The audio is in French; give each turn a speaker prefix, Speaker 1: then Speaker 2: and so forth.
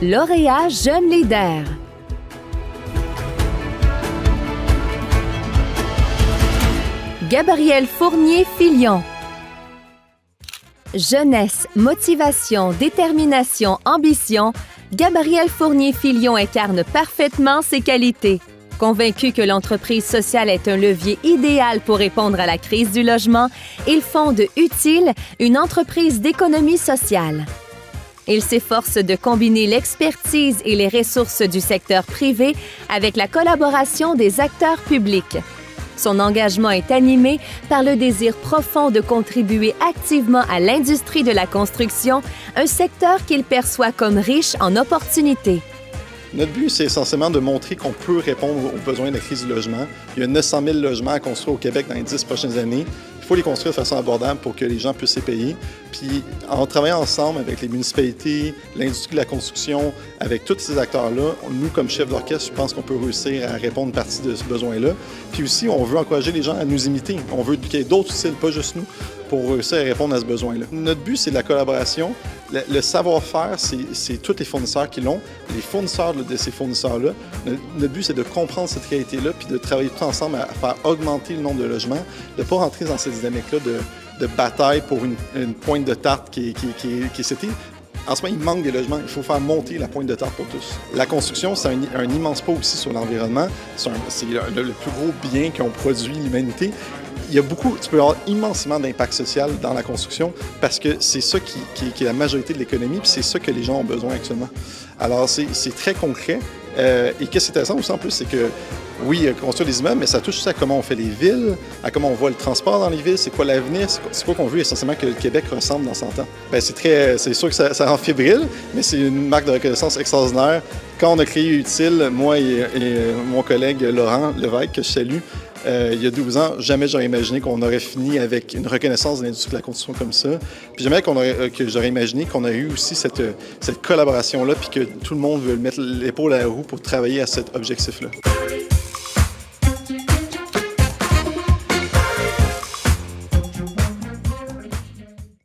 Speaker 1: Lauréat Jeune Leader. Gabriel Fournier-Filion. Jeunesse, motivation, détermination, ambition, Gabriel Fournier-Filion incarne parfaitement ses qualités. Convaincu que l'entreprise sociale est un levier idéal pour répondre à la crise du logement, il fonde Utile, une entreprise d'économie sociale. Il s'efforce de combiner l'expertise et les ressources du secteur privé avec la collaboration des acteurs publics. Son engagement est animé par le désir profond de contribuer activement à l'industrie de la construction, un secteur qu'il perçoit comme riche en opportunités.
Speaker 2: Notre but, c'est essentiellement de montrer qu'on peut répondre aux besoins de la crise du logement. Il y a 900 000 logements à construire au Québec dans les 10 prochaines années. Il faut les construire de façon abordable pour que les gens puissent les payer. Puis, en travaillant ensemble avec les municipalités, l'industrie de la construction, avec tous ces acteurs-là, nous, comme chef d'orchestre, je pense qu'on peut réussir à répondre une partie de ce besoin-là. Puis aussi, on veut encourager les gens à nous imiter. On veut qu'il y ait d'autres styles, pas juste nous, pour réussir à répondre à ce besoin-là. Notre but, c'est de la collaboration. Le savoir-faire, c'est tous les fournisseurs qui l'ont. Les fournisseurs de ces fournisseurs-là, notre but, c'est de comprendre cette réalité-là puis de travailler tous ensemble à faire augmenter le nombre de logements, de ne pas rentrer dans cette dynamique-là de bataille pour une pointe de tarte qui est setée. En ce moment, il manque des logements. Il faut faire monter la pointe de tarte pour tous. La construction, c'est un immense pas aussi sur l'environnement. C'est le plus gros bien qu'ont produit l'humanité. Il y a tu peux avoir immensément d'impact social dans la construction parce que c'est ça qui est la majorité de l'économie, puis c'est ça que les gens ont besoin actuellement. Alors, c'est très concret. Et qu'est-ce qui est intéressant aussi en plus, c'est que oui, construire des immeubles, mais ça touche aussi à comment on fait les villes, à comment on voit le transport dans les villes, c'est quoi l'avenir, c'est quoi qu'on veut essentiellement que le Québec ressemble dans 100 ans. Bien, c'est sûr que ça rend fébrile, mais c'est une marque de reconnaissance extraordinaire. Quand on a créé Utile, moi et mon collègue Laurent Lévesque, que je salue, il y a 12 ans, jamais j'aurais imaginé qu'on aurait fini avec une reconnaissance de l'industrie de la construction comme ça. Puis jamais que j'aurais imaginé qu'on aurait eu aussi cette collaboration-là, puis que tout le monde veut mettre l'épaule à la roue pour travailler à cet objectif-là.